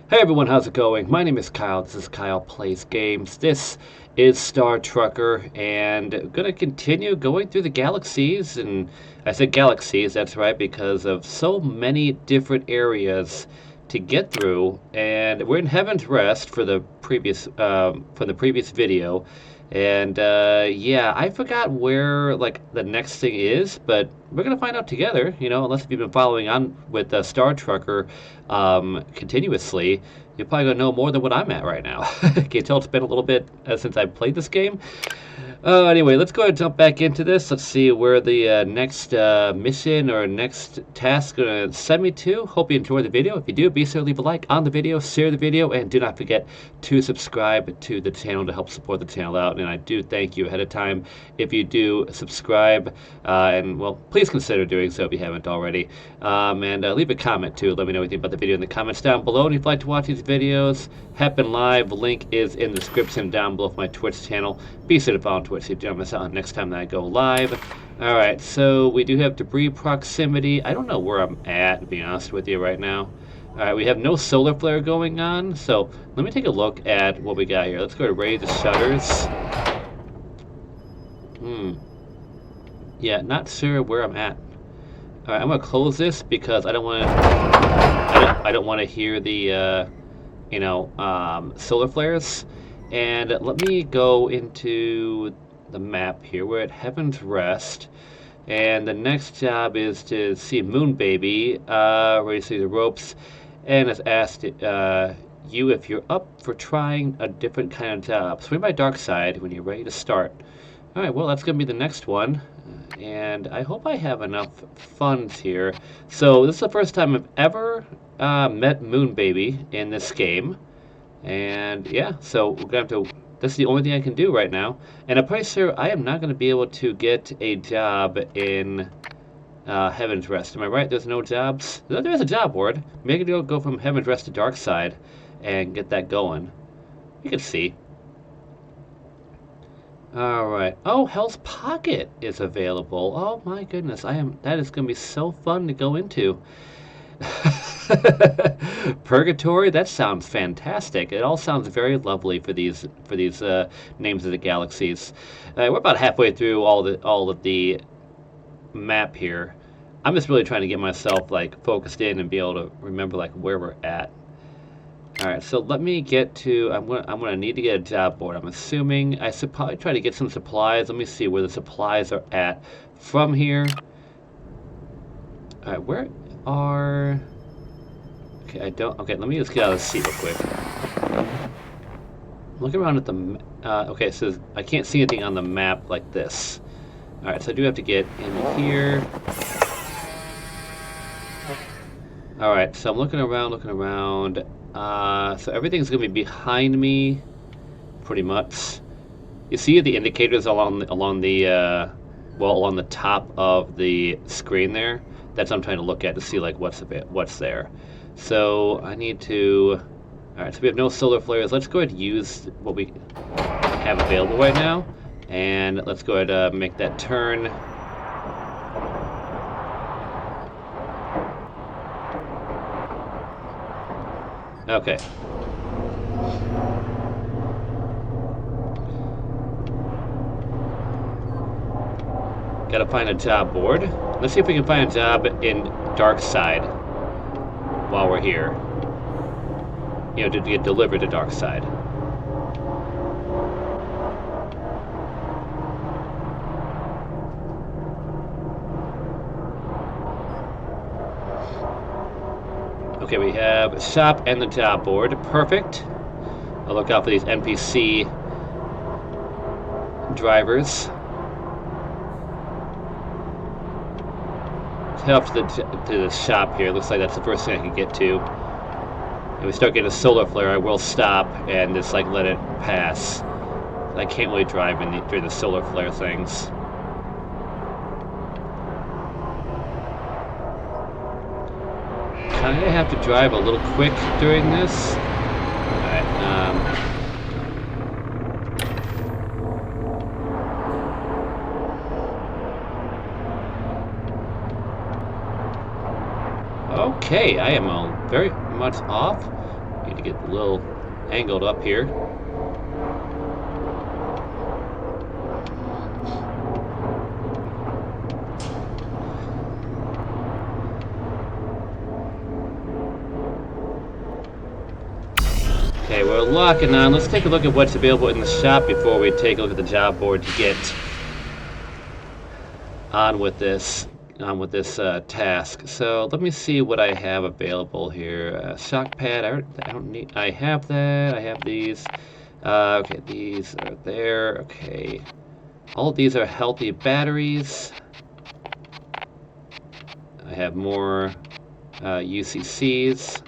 Hey everyone, how's it going? My name is Kyle. This is Kyle Plays Games. This is Star Trucker, and I'm gonna continue going through the galaxies. And I said galaxies, that's right, because of so many different areas to get through. And we're in Heaven's Rest for the previous video. And yeah, I forgot where like the next thing is, but we're gonna find out together. Unless if you've been following on with Star Trucker continuously, you're probably gonna know more than what I'm at right now. Can you tell it's been a little bit since I played this game? Anyway, let's go ahead and jump back into this. Let's see where the next mission or next task going to send me to. Hope you enjoyed the video. If you do, be sure to leave a like on the video, share the video, and do not forget to subscribe to the channel to help support the channel out. And I do thank you ahead of time if you do subscribe. And, well, please consider doing so if you haven't already. And leave a comment, too. Let me know what you think about the video in the comments down below. And if you'd like to watch these videos happen live, link is in the description down below for my Twitch channel. Be sure to follow on Twitch so you don't miss out next time that I go live. Alright, so we do have debris proximity. I don't know where I'm at, to be honest with you, right now. Alright, we have no solar flare going on, so let me take a look at what we got here. Let's go to raise the shutters. Yeah, not sure where I'm at. Alright, I'm gonna close this because I don't want to. I don't want to hear the solar flares. And let me go into the map here. We're at Heaven's Rest, and the next job is to see Moon Baby, where you see the ropes, and it's asked you if you're up for trying a different kind of job. Swing by dark side when you're ready to start. All right, well, that's going to be the next one, and I hope I have enough funds here. So this is the first time I've ever met Moon Baby in this game. And yeah, so we're gonna have to. That's the only thing I can do right now. And I'm pretty sure I am not gonna be able to get a job in Heaven's Rest. Am I right? There's no jobs. There's a job board. Maybe I can go from Heaven's Rest to Dark Side and get that going. You can see. All right. Oh, Hell's Pocket is available. Oh my goodness, That is gonna be so fun to go into. Purgatory, that sounds fantastic. It all sounds very lovely for these names of the galaxies. We're about halfway through all of the map here. I'm just really trying to get myself like focused in and be able to remember like where we're at. All right, so let me get to. I'm gonna need to get a job board. I'm assuming I should probably try to get some supplies. Let me see where the supplies are at from here. All right, where are? Okay, okay, let me just get out of the seat real quick. Look around at the. Okay, so I can't see anything on the map like this. All right, so I do have to get in here. All right, so I'm looking around. So everything's gonna be behind me, pretty much. You see the indicators along the top of the screen there. That's what I'm trying to look at to see like what's there. So I need to. All right, so we have no solar flares. Let's go ahead and use what we have available right now, and let's go ahead and make that turn. Okay. Gotta find a job board. Let's see if we can find a job in Dark Side while we're here. To get delivered to Dark Side. Okay, we have shop and the job board. Perfect. I'll look out for these NPC drivers. Let's head up to the shop here. Looks like that's the first thing I can get to. If we start getting a solar flare, I will stop and just like let it pass. I can't really drive during the solar flare things. Kinda have to drive a little quick during this. Alright, Okay, I am very much off. Need to get a little angled up here. Okay, we're locking on. Let's take a look at what's available in the shop before we take a look at the job board to get on with this task. So let me see what I have available here. Shock pad. I don't need. I have that. I have these. Okay, these are there. Okay, all of these are healthy batteries. I have more UCCs.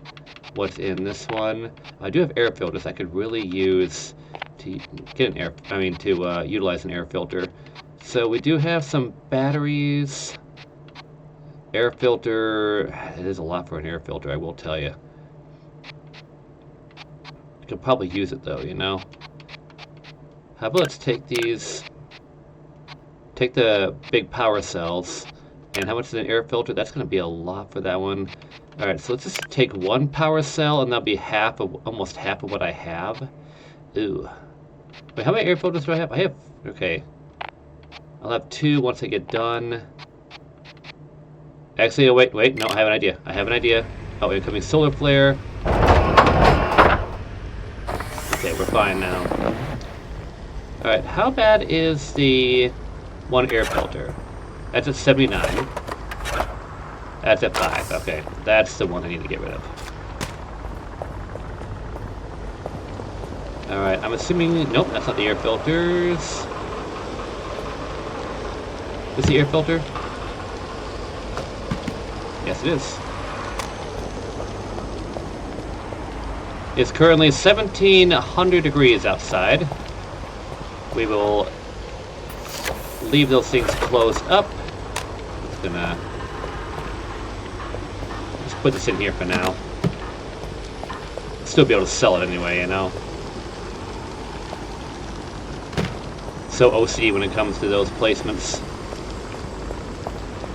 What's in this one? I do have air filters I could really use to get an air. I mean, to utilize an air filter. So we do have some batteries. Air filter. It is a lot for an air filter, I will tell you. I could probably use it though, you know. How about let's take these. Take the big power cells. And how much is an air filter? That's going to be a lot for that one. Alright, so let's just take one power cell and that'll be almost half of what I have. Ooh. Wait, how many air filters do I have? I have, okay. I'll have 2 once I get done. Actually, wait, no, I have an idea. I have an idea. Oh, incoming solar flare. Okay, we're fine now. Alright, how bad is the one air filter? That's at 79. That's at 5. Okay, that's the one I need to get rid of. Alright, I'm assuming... Nope, that's not the air filters. Is the air filter? Yes, it is. It's currently 1700 degrees outside. We will leave those things closed up. It's gonna... put this in here for now. Still be able to sell it anyway, you know. So OCD when it comes to those placements.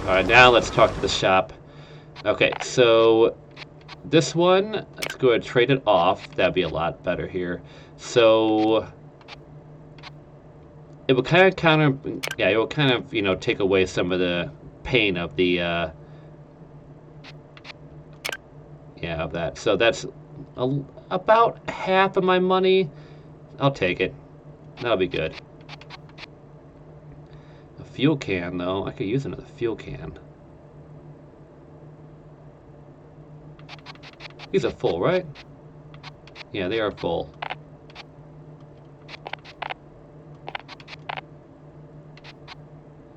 Alright, now let's talk to the shop. Okay, so this one, let's go ahead and trade it off. That'd be a lot better here. So it will kind of it will kind of, you know, take away some of the pain of the of that. So that's about half of my money. I'll take it. That'll be good. A fuel can, though. I could use another fuel can. These are full, right? Yeah, they are full.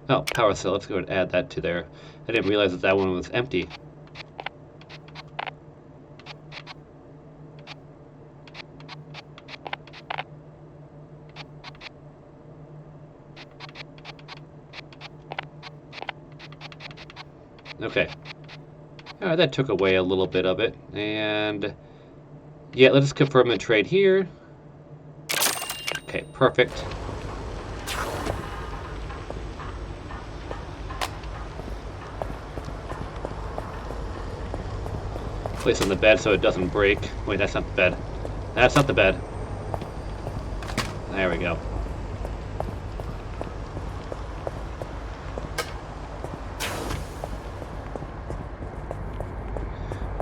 Oh, power cell. Let's go and add that to there. I didn't realize that that one was empty. Okay. Alright, that took away a little bit of it. And yeah, let's confirm the trade here. Okay, perfect. Place on the bed so it doesn't break. Wait, that's not the bed. That's not the bed. There we go.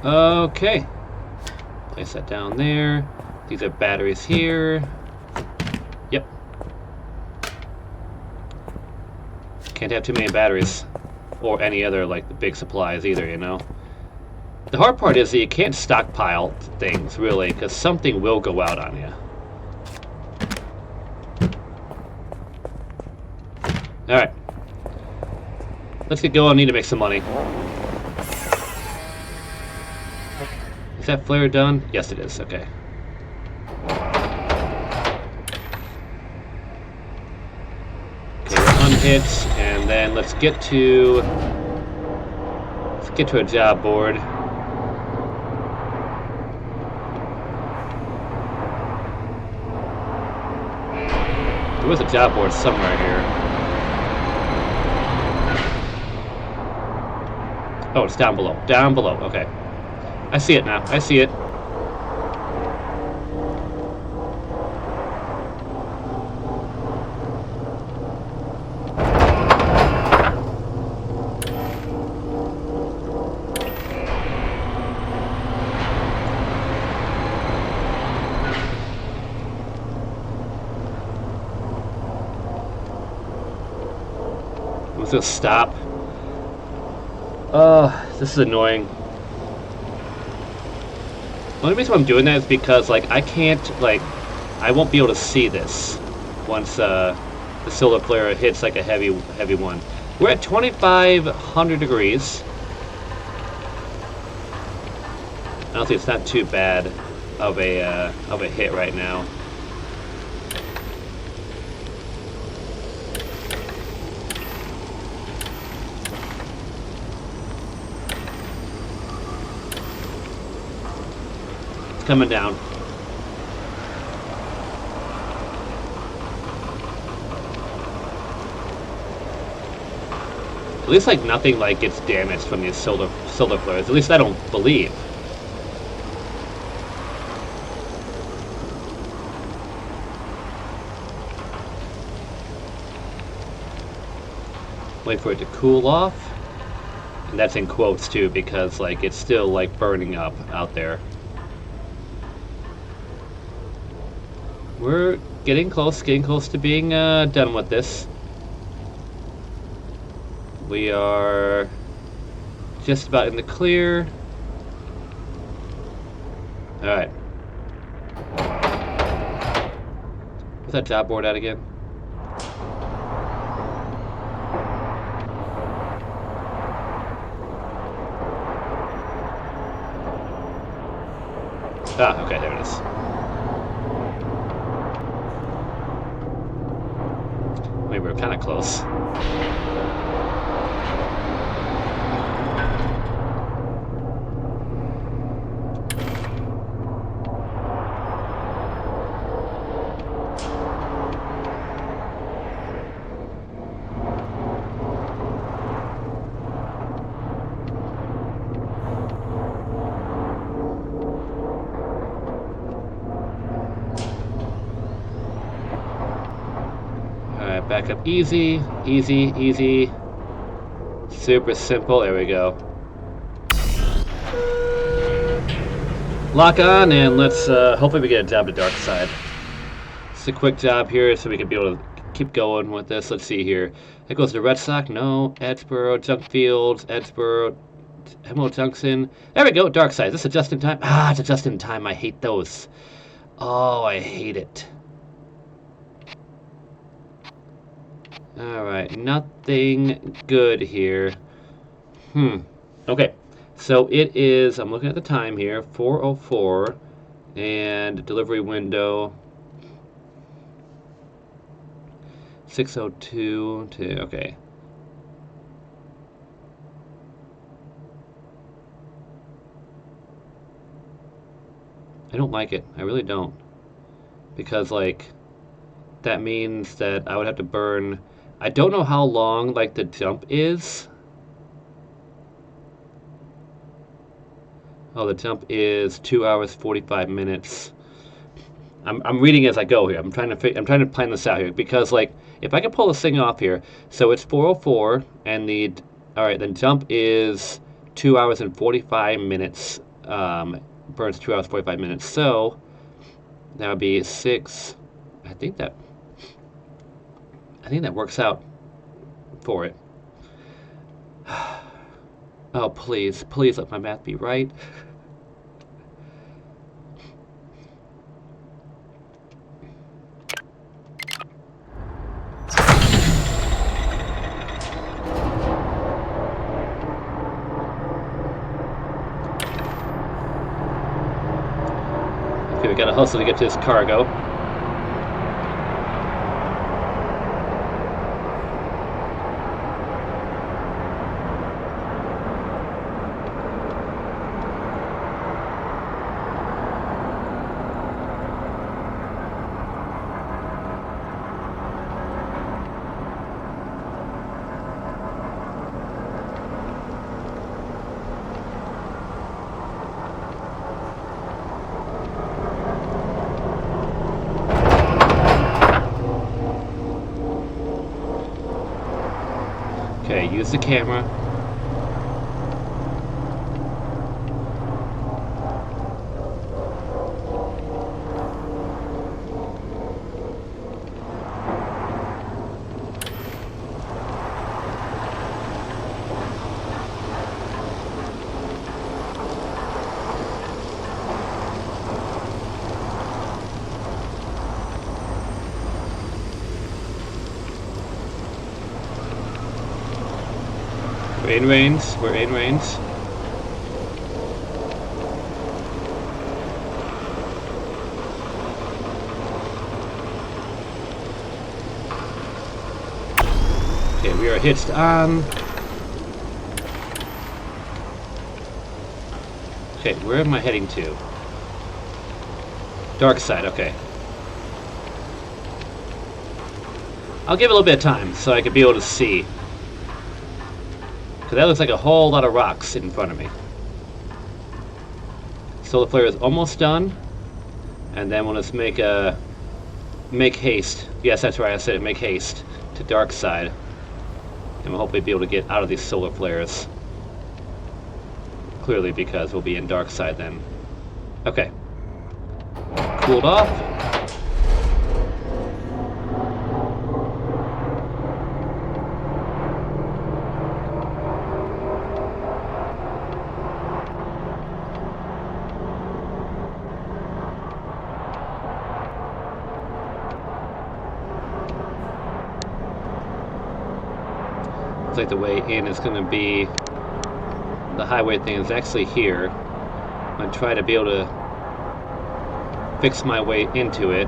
Okay. Place that down there. These are batteries here. Yep. Can't have too many batteries. Or any other, like, the big supplies either, you know? The hard part is that you can't stockpile things, really, because something will go out on you. Alright. Let's get going. I need to make some money. Is that flare done? Yes, it is. Okay. Okay, we're unhit, and then let's get to a job board. There was a job board somewhere here. Oh, it's down below. Down below. Okay. I see it now. I see it. just stop. This is annoying. The only reason I'm doing that is because, like, I can't, like, I won't be able to see this once the solar flare hits, like, a heavy one. We're at 2,500 degrees. Honestly, it's not too bad of a hit right now. It's coming down. At least, like, nothing, like, gets damaged from these solar flares. At least I don't believe. Wait for it to cool off. And that's in quotes, too, because, like, it's still, like, burning up out there. We're getting close to being done with this. We are just about in the clear. Alright. Where's that job board at again? Ah, okay, there it is. Maybe we're kind of close. Back up easy, easy, easy. Super simple. There we go. Lock on, and let's hopefully we get a job to dark side. It's a quick job here, so we can be able to keep going with this. Let's see here. That goes to Red Sox. No. Edgeboro, Junk Fields, Edgeboro, Emerald Junction. There we go. Dark side. Is this a just in time? Ah, it's a just in time. I hate those. Oh, I hate it. Alright, nothing good here. Okay, so it is, I'm looking at the time here, 4:04, and delivery window 6:02 to, okay. I don't like it. I really don't. Because, like, that means that I would have to burn... I don't know how long, like, the jump is. Oh, the jump is 2 hours 45 minutes. I'm reading as I go here. I'm trying to plan this out here because, like, if I can pull this thing off here, so it's 4:04 and the jump is 2 hours and 45 minutes. Burns 2 hours 45 minutes. So that would be 6. I think that works out for it. Oh, please let my math be right. Okay, we gotta hustle to get to this cargo. Okay, use the camera. in range. We're in range. Okay, we are hitched on. Okay, where am I heading to? Dark side, okay. I'll give it a little bit of time so I can be able to see. Because that looks like a whole lot of rocks in front of me. Solar flare is almost done. And then we'll just make haste. Yes, that's right, I said it, make haste to dark side. And we'll hopefully be able to get out of these solar flares. Clearly, because we'll be in dark side then. Okay. Cooled off. Looks like the way in is going to be, the highway thing is actually here. I'm going to try to be able to fix my way into it.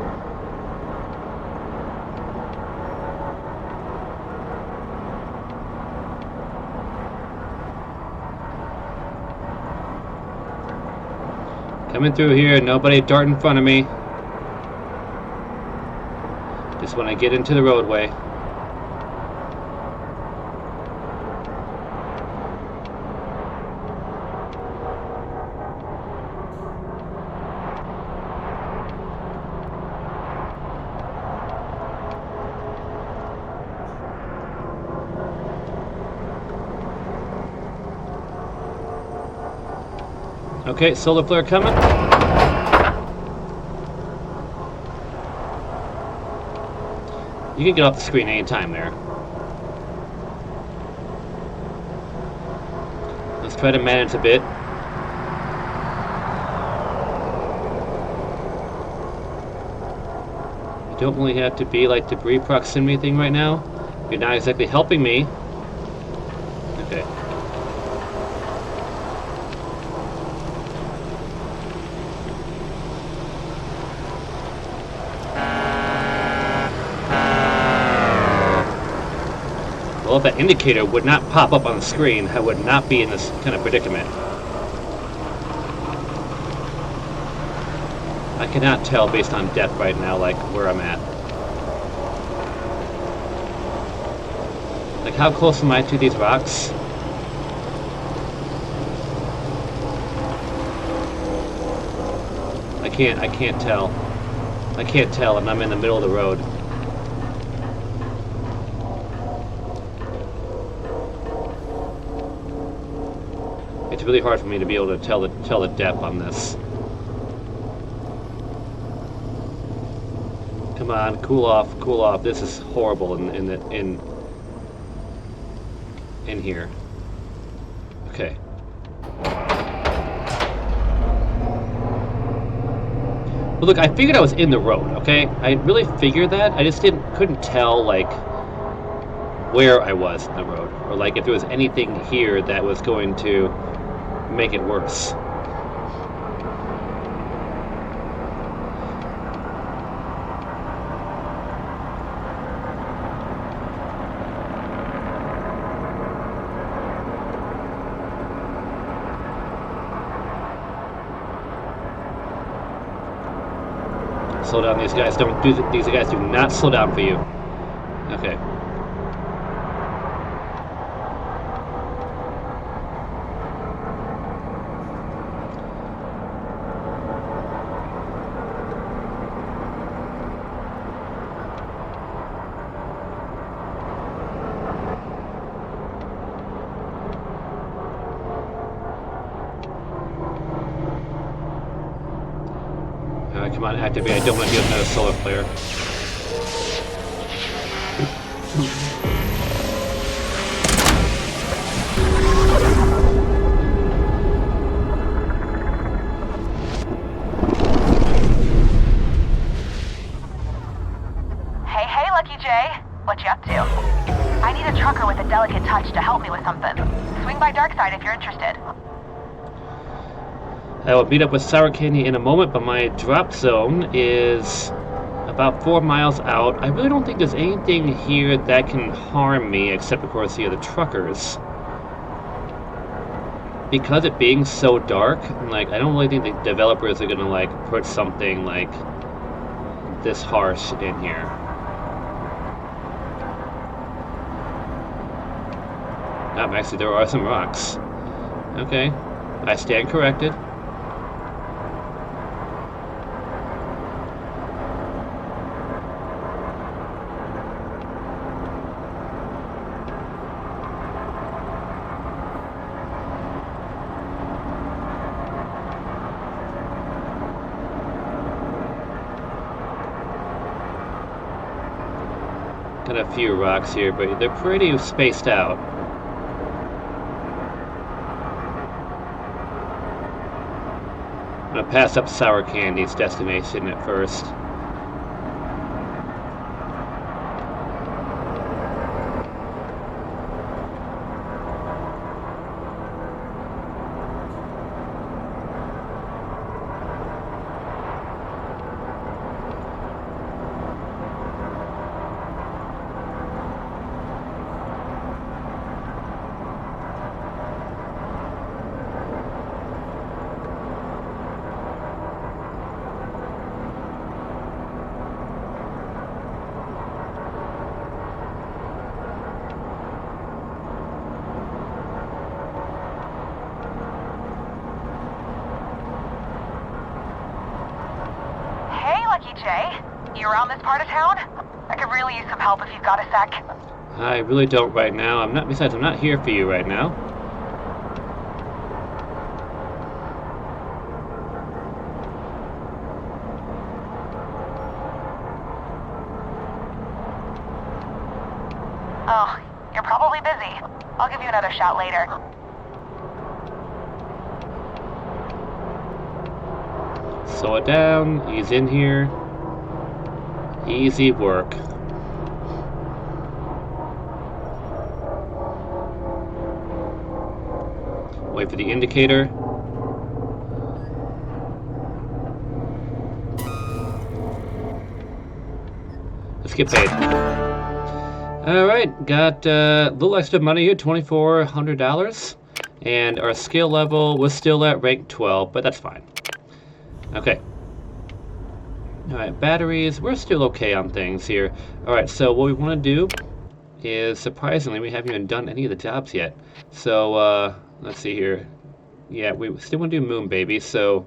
Coming through here, nobody dart in front of me. Just when I get into the roadway. Okay, solar flare coming. You can get off the screen anytime there. Let's try to manage a bit. You don't really have to be like debris proximity thing right now. You're not exactly helping me. Okay. Well, if that indicator would not pop up on the screen, I would not be in this kind of predicament. I cannot tell based on depth right now, like, where I'm at. Like, how close am I to these rocks? I can't tell. I can't tell, and I'm in the middle of the road. It's really hard for me to be able to tell the depth on this. Come on, cool off, cool off. This is horrible in here. Okay. Well, look, I figured I was in the road. Okay, I really figured that. I just couldn't tell like where I was in the road, or like if there was anything here that was going to make it worse. Slow down, these guys these guys do not slow down for you. Okay. Come on, activate. I don't want to get another solar flare. Hey, Lucky J. What you up to? I need a a trucker with a delicate touch to help me with something. Swing by Darkside if you're interested. I will meet up with Sour Candy in a moment, but my drop zone is about 4 miles out. I really don't think there's anything here that can harm me, except of course the truckers. Because it being so dark, like, I don't really think the developers are gonna like put something like this harsh in here. Actually, there are some rocks. Okay, I stand corrected. Got a few rocks here, but they're pretty spaced out. I'm gonna pass up Sour Candy's destination at first. You around this part of town? I could really use some help if you've got a sec. I really don't right now. Besides, I'm not here for you right now. Oh, you're probably busy. I'll give you another shot later. Slow it down, ease in here. Easy work. Wait for the indicator. Let's get paid. Alright, got a little extra money here, $2,400. And our skill level was still at rank 12, but that's fine. Okay. Alright, batteries, we're still okay on things here. Alright, so what we want to do is, surprisingly, we haven't even done any of the jobs yet. So, let's see here. Yeah, we still want to do Moon Baby, so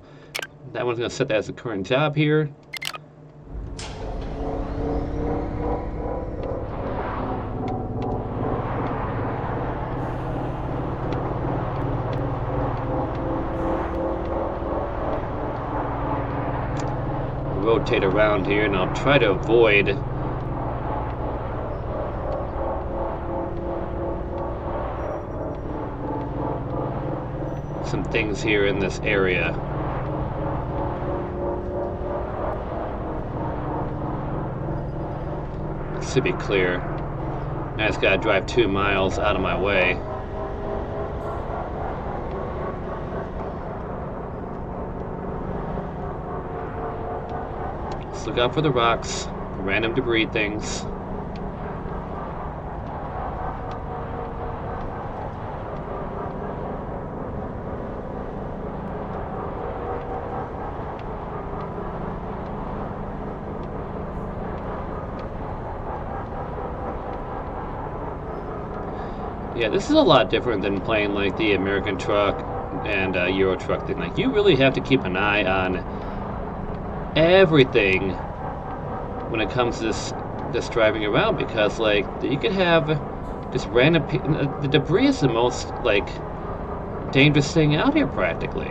that one's going to set that as a current job here. Rotate around here, and I'll try to avoid some things here in this area. This should be clear. I just gotta drive 2 miles out of my way. Look out for the rocks, random debris things. Yeah, this is a lot different than playing like the American Truck and Euro Truck thing. Like, you really have to keep an eye on everything when it comes to this driving around, because like you could have just random the debris is the most like dangerous thing out here practically.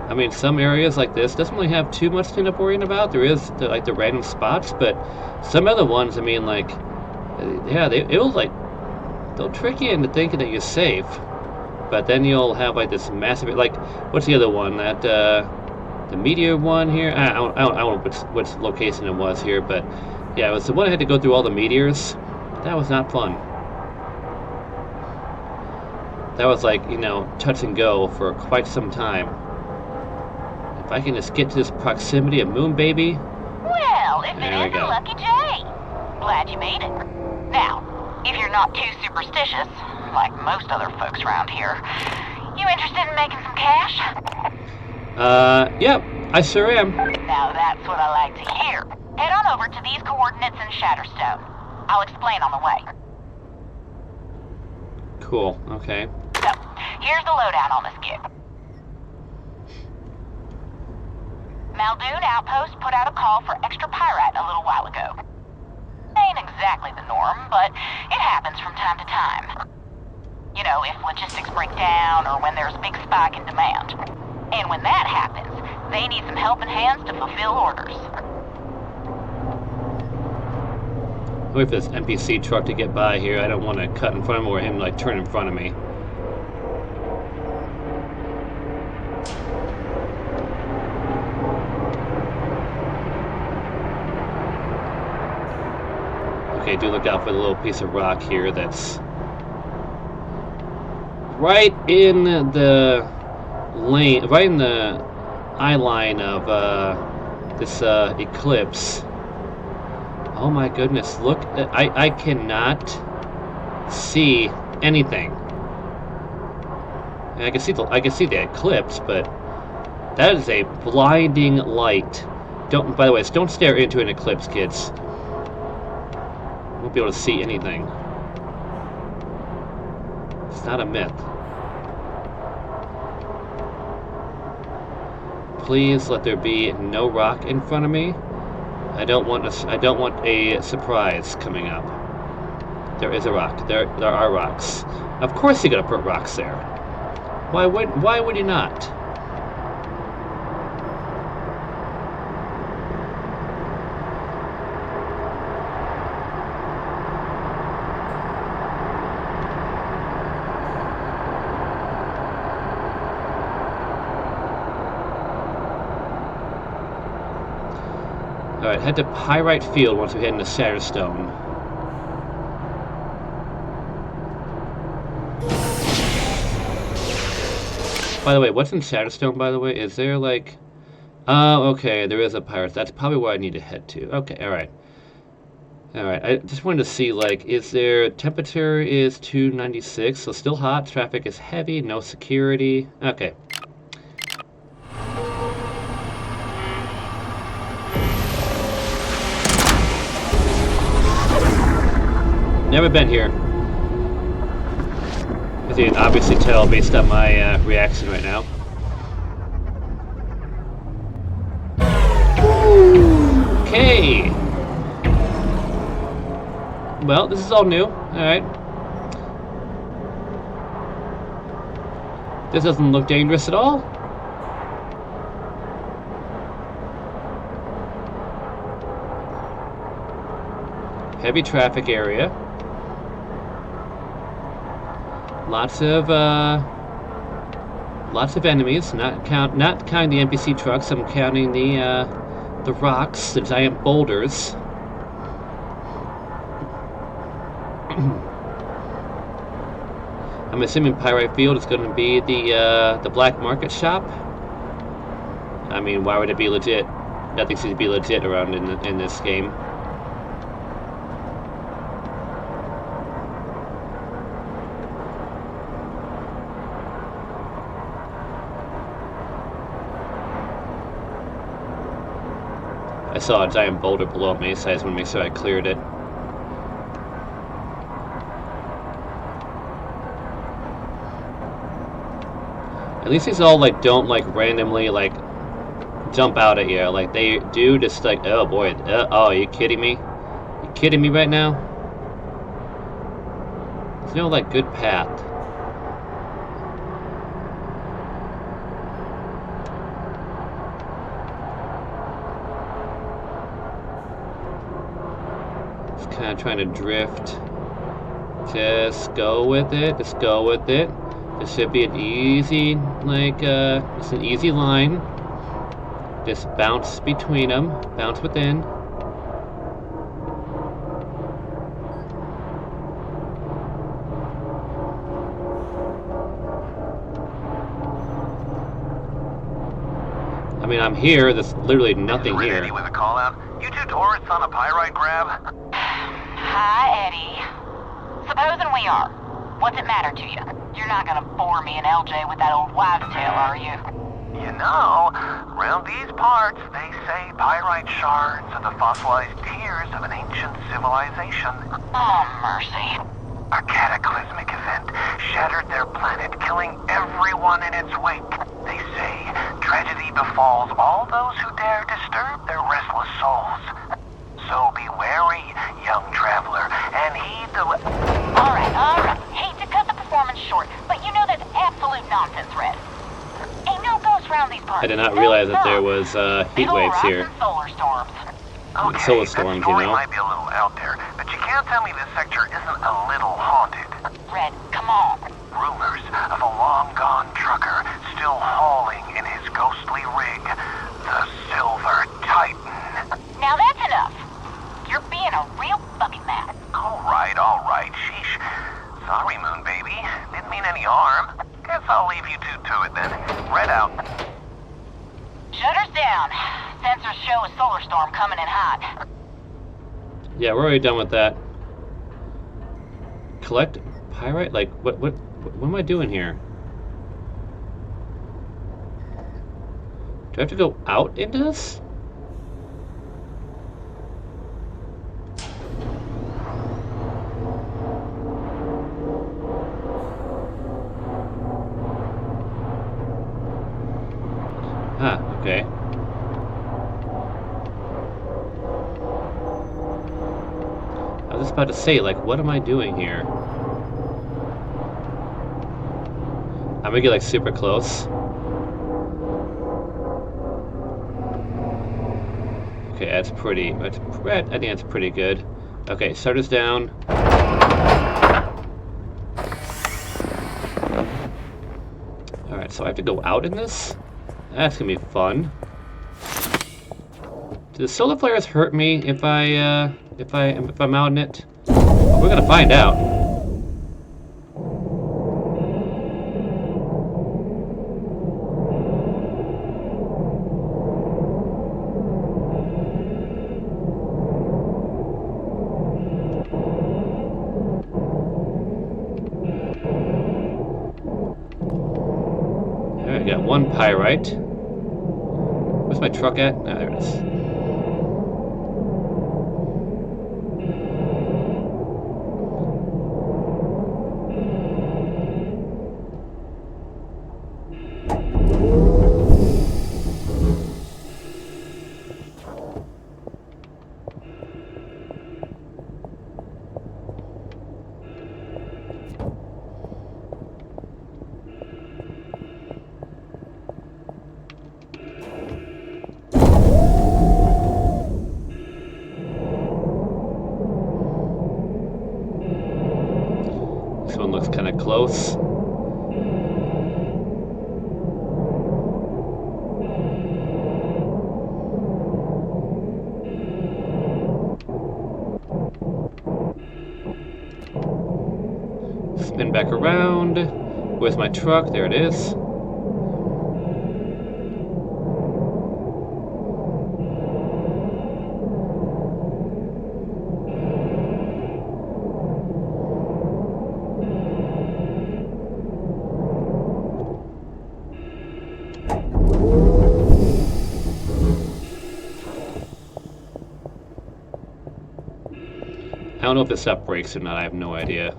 I mean, some areas like this doesn't really have too much to end up worrying about. There is like the random spots, but some other ones, I mean, like, yeah, they'll trick you into thinking that you're safe. But then you'll have like this massive, like, what's the other one? That the meteor one here. I don't know which location it was here, but Yeah, it was the one I had to go through all the meteors. That was not fun. That was like, you know, touch and go for quite some time. If I can just get to this proximity of Moon Baby. Well, if it isn't Lucky Jay. Glad you made it. Now, if you're not too superstitious, like most other folks around here, you interested in making some cash? Yep, I sure am. Now that's what I like to hear. Head on over to these coordinates in Shatterstone. I'll explain on the way. Cool, okay. So, here's the lowdown on this gig. Muldoon Outpost put out a call for extra Pyrite a little while ago. Ain't exactly the norm, but it happens from time to time. You know, if logistics break down or when there's a big spike in demand. And when that happens, they need some helping hands to fulfill orders. Wait for this NPC truck to get by here. I don't want to cut in front of him or him like turn in front of me. Okay, do look out for the little piece of rock here that's right in the lane, right in the eye line of this eclipse. Oh my goodness, look, I cannot see anything. I can see the eclipse, but that is a blinding light. By the way, don't stare into an eclipse, kids. You won't be able to see anything. It's not a myth. Please let there be no rock in front of me. I don't want a surprise coming up. There is a rock. There are rocks. Of course you're gonna put rocks there. Why would you not? Alright, head to Pyrite Field once we head into Shatterstone. By the way, what's in Shatterstone, by the way? Is there like... Oh, okay, there is a pirate. That's probably where I need to head to. Okay, alright. Alright, I just wanted to see, like, is there... Temperature is 296, so still hot. Traffic is heavy, no security. Okay. Never been here. As you can obviously tell based on my reaction right now. Okay. Well, this is all new. Alright. This doesn't look dangerous at all. Heavy traffic area. Lots of enemies. Not counting the NPC trucks. I'm counting the rocks, the giant boulders. I'm assuming Pyrite Field is going to be the black market shop. I mean, why would it be legit? Nothing seems to be legit around in this game. I saw a giant boulder below me, so I just want to make sure I cleared it. At least these all like don't like randomly like jump out at you. Like they do just like, oh boy, oh, are you kidding me? You kidding me right now? There's no like good path. Kind of trying to drift. Just go with it. Just go with it. This should be an easy, like, it's an easy line. Just bounce between them. Bounce within. I mean, I'm here. There's literally nothing Red here. Eddie with a call out. You two tourists on a pyrite grab? Hi, Eddie. Supposing we are. What's it matter to you? You're not gonna bore me and LJ with that old wives' tale, are you? You know, around these parts, they say pyrite shards are the fossilized tears of an ancient civilization. Oh, mercy. A cataclysmic event shattered their planet, killing everyone in its wake. They say tragedy befalls all those who dare disturb their restless souls. So be wary, young traveler, and heed the... Alright. Hate to cut the performance short, but you know that's absolute nonsense, Red. Ain't no ghosts around these parts. I did not realize that there was heat Big ol' waves rocks here. and solar storms. Okay, Solar that storms, story you know. might be a little out there, but you can't tell me this sector isn't a little haunted. Red, come on. Rumors of a long-gone trucker still hauling in his ghostly rig, the Silver Titan. Now that's enough. You're being a real fucking man. All right, sheesh. Sorry, Moon Baby. Didn't mean any harm. Guess I'll leave you two to it then. Red out. Shutters down. Sensors show a solar storm coming in hot. Yeah, we're already done with that. Collect pyrite? Like, what am I doing here? Do I have to go out into this? Ah, okay. I was just about to say, like, what am I doing here? I'm gonna get, like, super close. Okay, that's pretty, I think that's pretty good. Okay, starters down. Alright, so I have to go out in this? That's gonna be fun. Do the solar flares hurt me if I'm out in it? Well, we're gonna find out. Alright, got one pyrite. Where's my truck at? Ah, there it is. This one looks kind of close. Spin back around. Where's my truck? There it is. I don't know if this stuff breaks or not. I have no idea.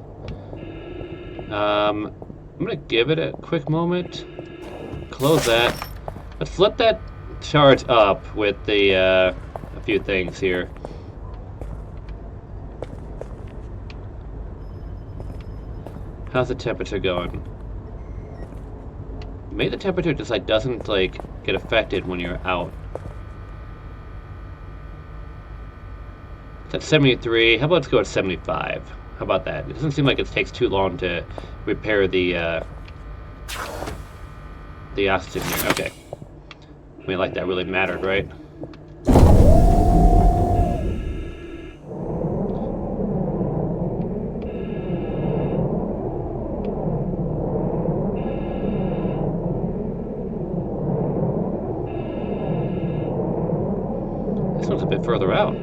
I'm gonna give it a quick moment. Close that. Let's flip that charge up with the a few things here. How's the temperature going? Maybe the temperature just like doesn't like get affected when you're out. It's at 73. How about let's go at 75? How about that? It doesn't seem like it takes too long to repair the oxygen here. Okay. I mean, like that really mattered, right? This one's a bit further out.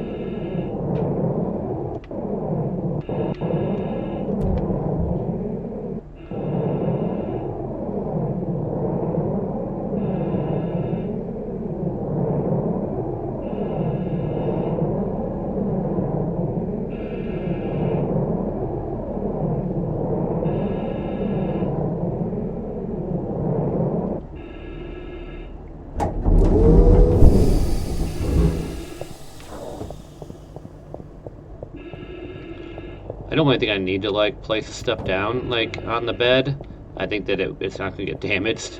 I don't really think I need to like place stuff down like on the bed. I think that it's not going to get damaged.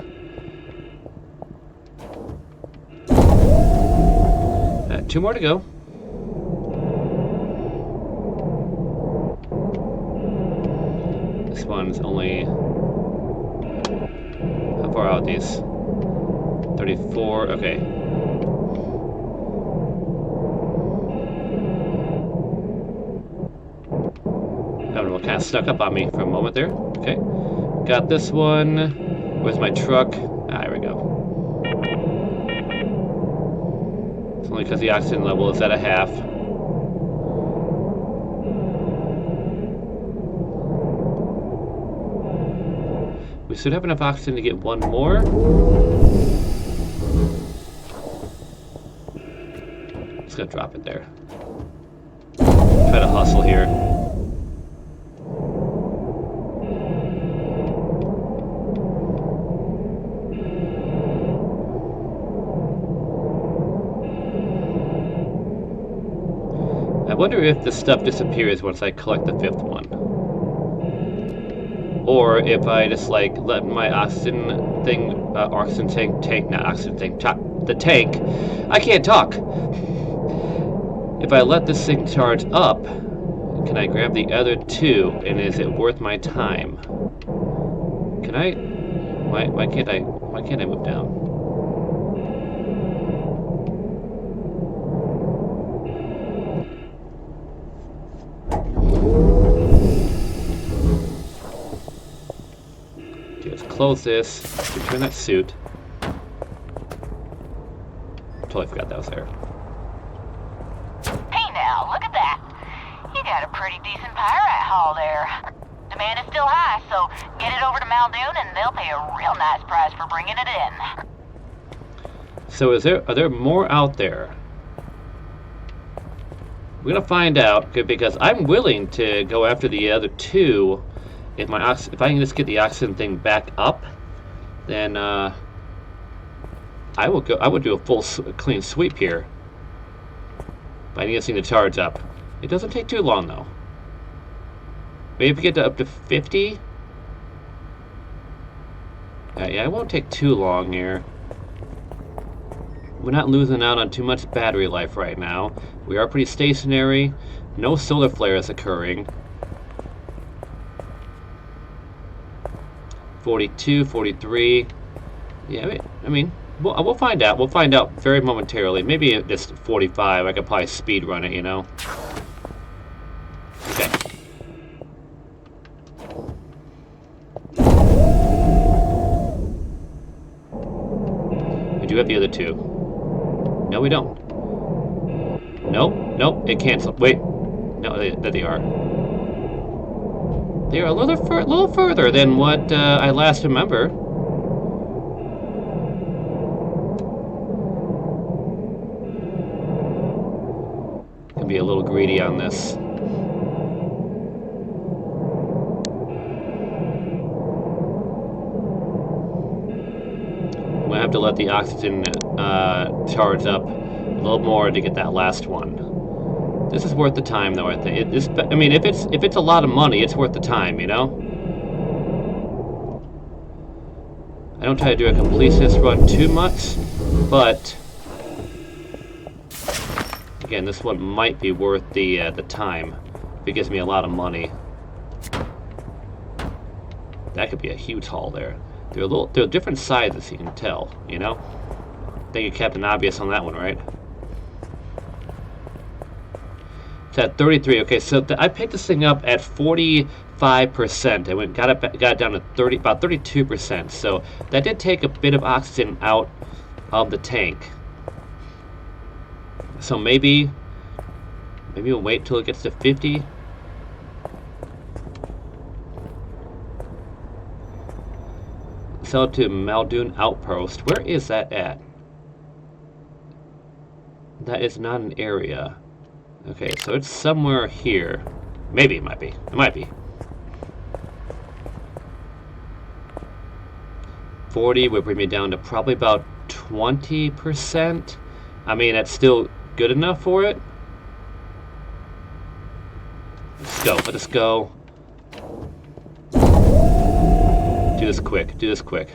2 more to go. This one's only... How far out are these? 34, okay. That one kind of snuck up on me for a moment there. Okay. Got this one. Where's my truck? Ah, here we go. It's only because the oxygen level is at a half. We should have enough oxygen to get one more. Just gonna drop it there. Try to hustle here. I wonder if the stuff disappears once I collect the 5th one. Or if I just like let my oxygen thing, the tank, I can't talk. If I let this thing charge up, can I grab the other 2, and is it worth my time? Can I, why can't I move down? Close this, return that suit. Totally forgot that was there. Hey now, look at that. You got a pretty decent pyrite haul there. Demand is still high, so get it over to Muldoon and they'll pay a real nice price for bringing it in. So are there more out there? We're gonna find out, because I'm willing to go after the other 2. If I can just get the oxygen thing back up, then I would do a full clean sweep here. But I need this thing to charge up. It doesn't take too long though. Maybe if we get to up to 50. Yeah, it won't take too long here. We're not losing out on too much battery life right now. We are pretty stationary. No solar flares occurring. 42, 43. Yeah, I mean, we'll find out. We'll find out very momentarily. Maybe at just 45. I could probably speed run it, you know. Okay. We do have the other 2. No, we don't. Nope. It canceled. Wait. No, there they are. They're a little further than what I last remember. Can be a little greedy on this. I'm gonna have to let the oxygen charge up a little more to get that last one. This is worth the time, though. I think I mean, if it's a lot of money, it's worth the time, you know. I don't try to do a completionist run too much, but again, this one might be worth the time if it gives me a lot of money. That could be a huge haul there. They're different sizes, you can tell, you know. Thank you, Captain Obvious, on that one, right? It's at 33. Okay, so I picked this thing up at 45%. I got it down to about 32%. So that did take a bit of oxygen out of the tank. So maybe we'll wait till it gets to 50. Sell it to Muldoon Outpost. Where is that at? That is not an area. Okay, so it's somewhere here. Maybe it might be. It might be. 40 would bring me down to probably about 20%. I mean, that's still good enough for it. Let's go. Let us go. Do this quick. Do this quick.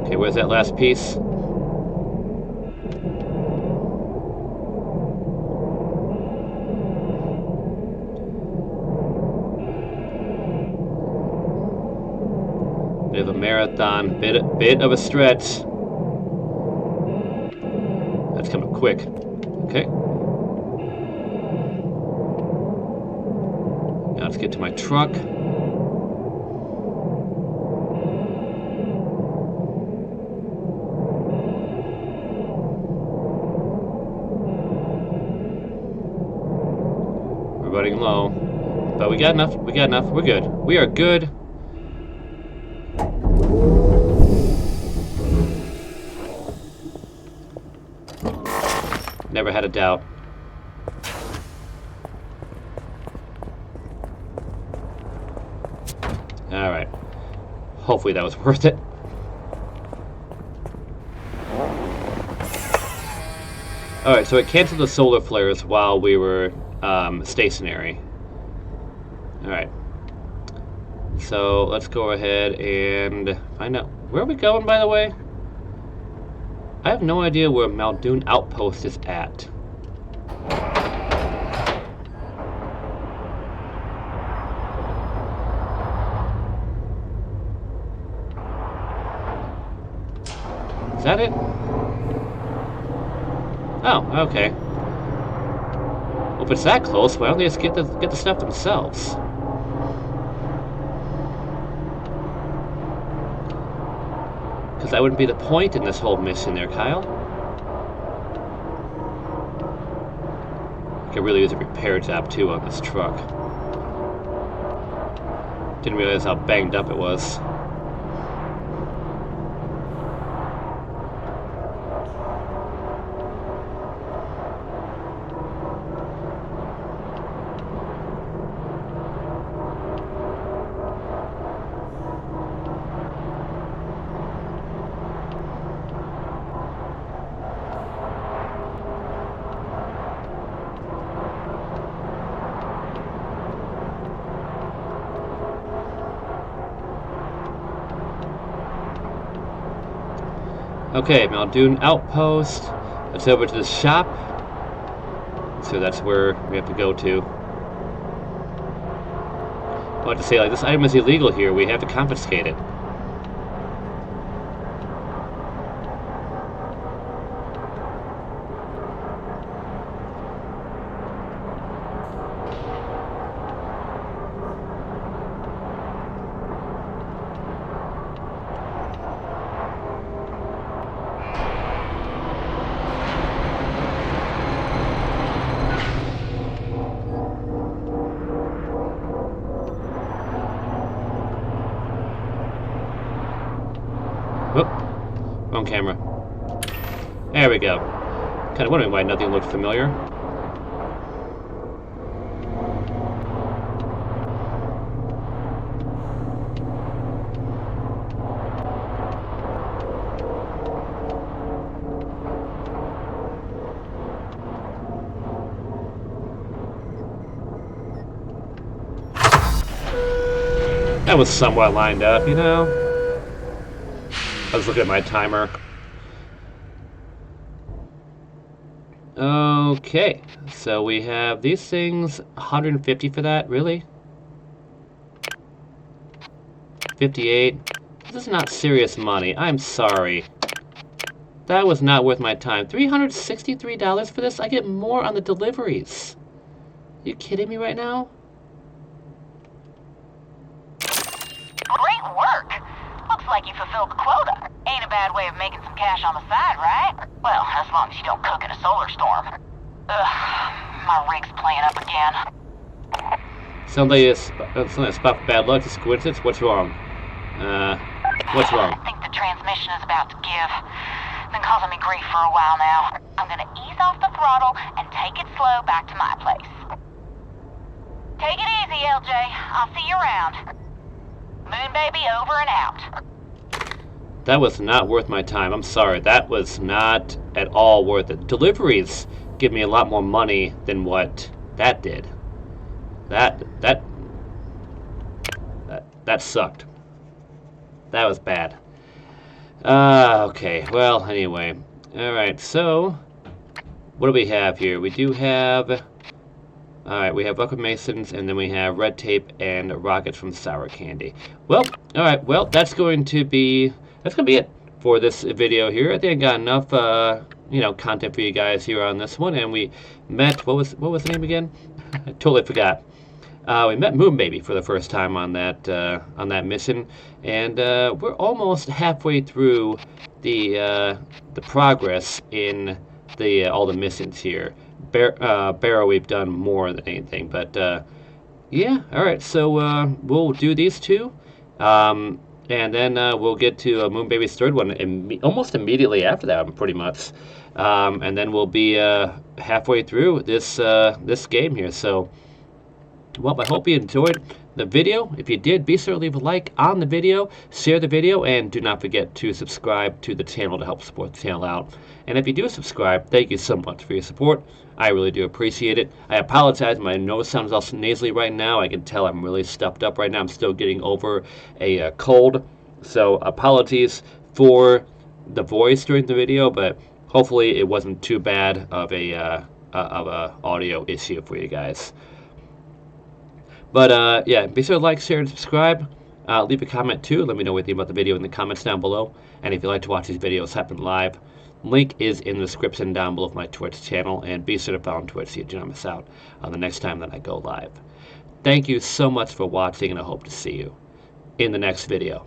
Okay, where's that last piece? Bit of a marathon, bit of a stretch. That's coming quick. Okay. Now let's get to my truck. We're running low, but we got enough. We got enough. We're good. We are good. Never had a doubt. Alright. Hopefully that was worth it. Alright, so it canceled the solar flares while we were stationary. Alright. So let's go ahead and find out. Where are we going, by the way? I have no idea where Muldoon Outpost is at. Is that it? Oh, okay. Well, if it's that close, why don't they just get the stuff themselves? Because that wouldn't be the point in this whole mission there, Kyle. I could really use a repair job too on this truck. Didn't realize how banged up it was. Okay, Muldoon Outpost. Let's over to the shop. So that's where we have to go to. I want to say, like, this item is illegal here. We have to confiscate it. Whoop. Wrong camera. There we go. Kind of wondering why nothing looked familiar. That was somewhat lined up, you know? I was looking at my timer. Okay, so we have these things, 150 for that, really? 58. This is not serious money, I'm sorry. That was not worth my time. $363 for this? I get more on the deliveries. Are you kidding me right now? Great work! Looks like you fulfilled the quota. Ain't a bad way of making some cash on the side, right? Well, as long as you don't cook in a solar storm. Ugh, my rig's playing up again. Sounds like a spot for bad luck. It's a coincidence. What's wrong? What's wrong? I think the transmission is about to give. Been causing me grief for a while now. I'm gonna ease off the throttle and take it slow back to my place. Take it easy, LJ. I'll see you around. Moon baby over and out. That was not worth my time. I'm sorry. That was not at all worth it. Deliveries give me a lot more money than what that did. That sucked. That was bad. Okay. Well, anyway. All right. So, what do we have here? We do have. All right. We have Bucket Masons, and then we have red tape and rockets from Sour Candy. Well. All right. Well, that's going to be it for this video here. I think I got enough, content for you guys here on this one. And we met. What was the name again? I totally forgot. We met Moon Baby for the first time on that mission, and we're almost halfway through the progress in all the missions here. Barrow we've done more than anything, but yeah. All right, so we'll do these two, and then we'll get to Moon Baby's third one almost immediately after that, pretty much, and then we'll be halfway through this game here. So. Well, I hope you enjoyed the video. If you did, be sure to leave a like on the video, share the video, and do not forget to subscribe to the channel to help support the channel out. And if you do subscribe, thank you so much for your support. I really do appreciate it. I apologize, my nose sounds all nasally right now. I can tell I'm really stuffed up right now. I'm still getting over a cold. So apologies for the voice during the video, but hopefully it wasn't too bad of a audio issue for you guys. But, yeah, be sure to like, share, and subscribe. Leave a comment, too. Let me know what you think about the video in the comments down below. And if you'd like to watch these videos happen live, link is in the description down below of my Twitch channel. And be sure to follow on Twitch so you do not miss out on the next time that I go live. Thank you so much for watching, and I hope to see you in the next video.